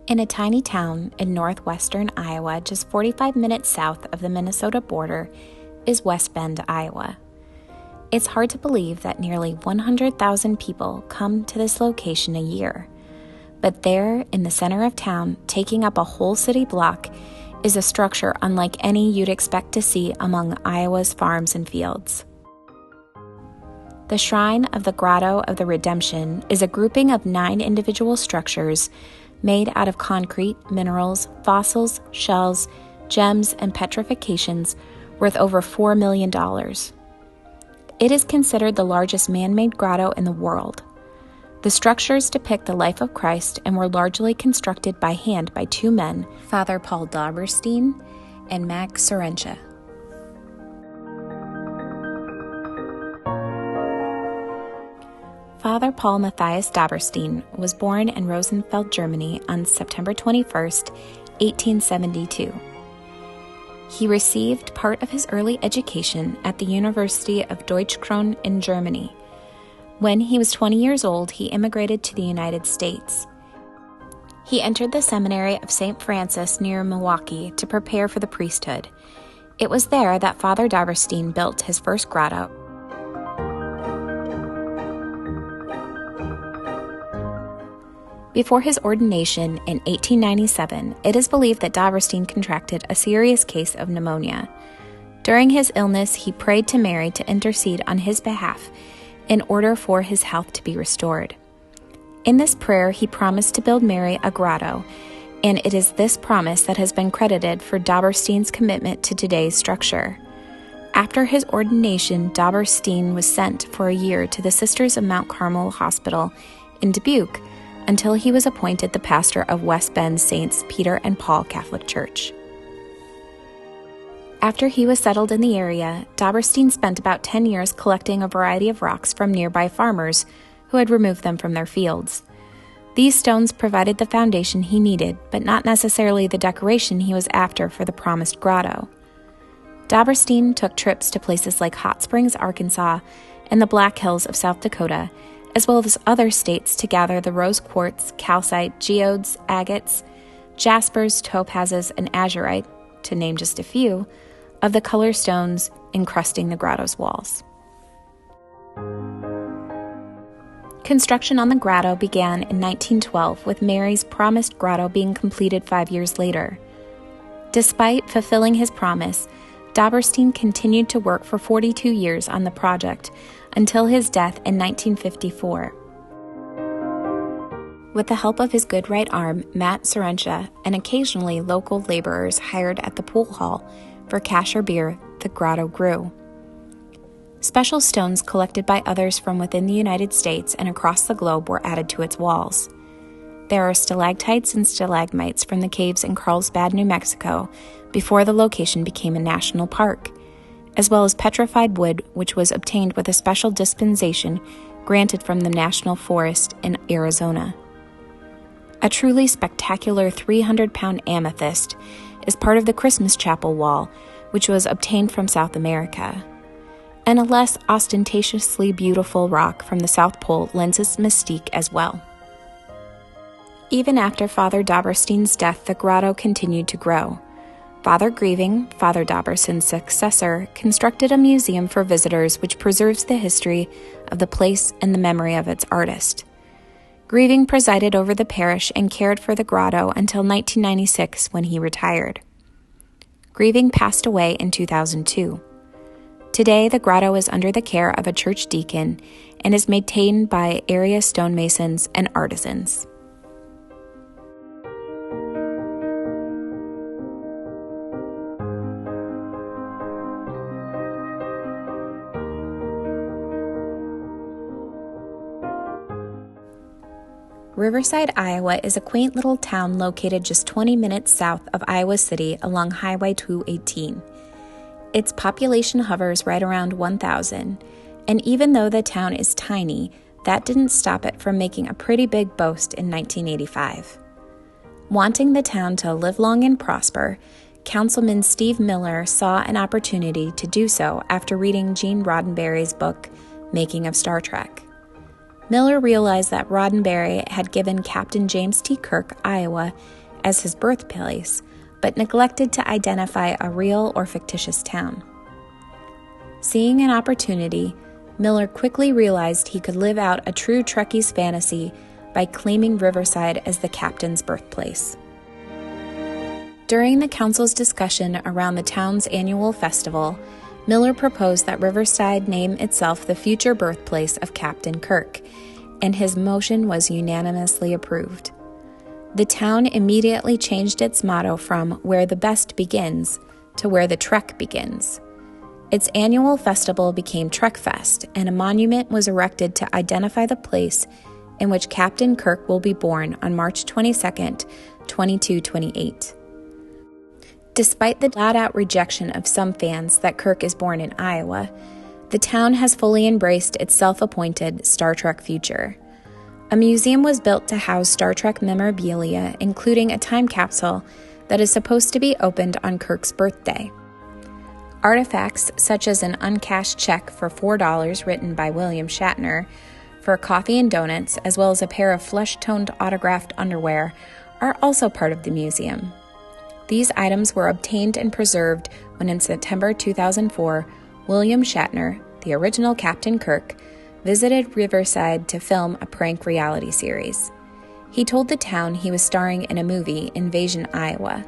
In a tiny town in northwestern Iowa, just 45 minutes south of the Minnesota border, is West Bend, Iowa. It's hard to believe that nearly 100,000 people come to this location a year. But there, in the center of town, taking up a whole city block, is a structure unlike any you'd expect to see among Iowa's farms and fields. The Shrine of the Grotto of the Redemption is a grouping of 9 individual structures made out of concrete, minerals, fossils, shells, gems, and petrifications worth over $4 million. It is considered the largest man-made grotto in the world. The structures depict the life of Christ and were largely constructed by hand by 2 men, Father Paul Dauberstein and Max Sorencha. Father Paul Matthias Dauberstein was born in Rosenfeld, Germany on September 21, 1872. He received part of his early education at the University of Deutschkron in Germany. When he was 20 years old, he immigrated to the United States. He entered the seminary of St. Francis near Milwaukee to prepare for the priesthood. It was there that Father Dauberstein built his first grotto. Before his ordination in 1897, it is believed that Dauberstein contracted a serious case of pneumonia. During his illness, he prayed to Mary to intercede on his behalf in order for his health to be restored. In this prayer, he promised to build Mary a grotto, and it is this promise that has been credited for Dauberstein's commitment to today's structure. After his ordination, Dauberstein was sent for a year to the Sisters of Mount Carmel Hospital in Dubuque, until he was appointed the pastor of West Bend Saints Peter and Paul Catholic Church. After he was settled in the area, Dauberstein spent about 10 years collecting a variety of rocks from nearby farmers who had removed them from their fields. These stones provided the foundation he needed, but not necessarily the decoration he was after for the promised grotto. Dauberstein took trips to places like Hot Springs, Arkansas, and the Black Hills of South Dakota, as well as other states, to gather the rose quartz, calcite, geodes, agates, jaspers, topazes, and azurite, to name just a few, of the color stones encrusting the grotto's walls. Construction on the grotto began in 1912, with Mary's promised grotto being completed 5 years later. Despite fulfilling his promise, Dauberstein continued to work for 42 years on the project, until his death in 1954. With the help of his good right arm, Matt Sorencha, and occasionally local laborers hired at the pool hall for cash or beer, the grotto grew. Special stones collected by others from within the United States and across the globe were added to its walls. There are stalactites and stalagmites from the caves in Carlsbad, New Mexico, before the location became a national park, as well as petrified wood, which was obtained with a special dispensation granted from the National Forest in Arizona. A truly spectacular 300-pound amethyst is part of the Christmas chapel wall, which was obtained from South America. And a less ostentatiously beautiful rock from the South Pole lends its mystique as well. Even after Father Dauberstein's death, the grotto continued to grow. Father Grieving, Father Dauberstein's successor, constructed a museum for visitors which preserves the history of the place and the memory of its artist. Grieving presided over the parish and cared for the grotto until 1996, when he retired. Grieving passed away in 2002. Today, the grotto is under the care of a church deacon and is maintained by area stonemasons and artisans. Riverside, Iowa is a quaint little town located just 20 minutes south of Iowa City along Highway 218. Its population hovers right around 1,000, and even though the town is tiny, that didn't stop it from making a pretty big boast in 1985. Wanting the town to live long and prosper, Councilman Steve Miller saw an opportunity to do so after reading Gene Roddenberry's book, Making of Star Trek. Miller realized that Roddenberry had given Captain James T. Kirk, Iowa, as his birthplace, but neglected to identify a real or fictitious town. Seeing an opportunity, Miller quickly realized he could live out a true Trekkie's fantasy by claiming Riverside as the captain's birthplace. During the council's discussion around the town's annual festival, Miller proposed that Riverside name itself the future birthplace of Captain Kirk, and his motion was unanimously approved. The town immediately changed its motto from "Where the Best Begins" to "Where the Trek Begins." Its annual festival became Trekfest, and a monument was erected to identify the place in which Captain Kirk will be born on March 22, 2228. Despite the flat-out rejection of some fans that Kirk is born in Iowa, the town has fully embraced its self-appointed Star Trek future. A museum was built to house Star Trek memorabilia, including a time capsule that is supposed to be opened on Kirk's birthday. Artifacts such as an uncashed check for $4 written by William Shatner for coffee and donuts, as well as a pair of flesh-toned autographed underwear, are also part of the museum. These items were obtained and preserved when in September 2004, William Shatner, the original Captain Kirk, visited Riverside to film a prank reality series. He told the town he was starring in a movie, Invasion, Iowa.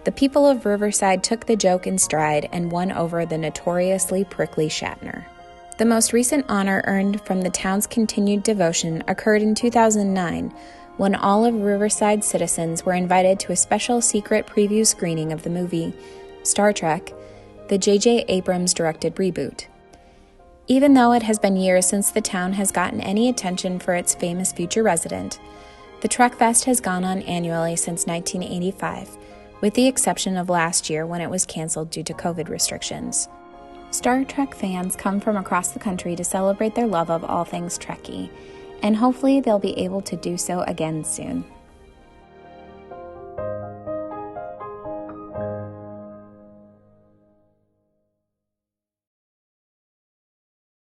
The people of Riverside took the joke in stride and won over the notoriously prickly Shatner. The most recent honor earned from the town's continued devotion occurred in 2009, when all of Riverside citizens were invited to a special secret preview screening of the movie Star Trek, the J.J. Abrams-directed reboot. Even though it has been years since the town has gotten any attention for its famous future resident, the Trekfest has gone on annually since 1985, with the exception of last year when it was canceled due to COVID restrictions. Star Trek fans come from across the country to celebrate their love of all things Trekkie, and hopefully they'll be able to do so again soon.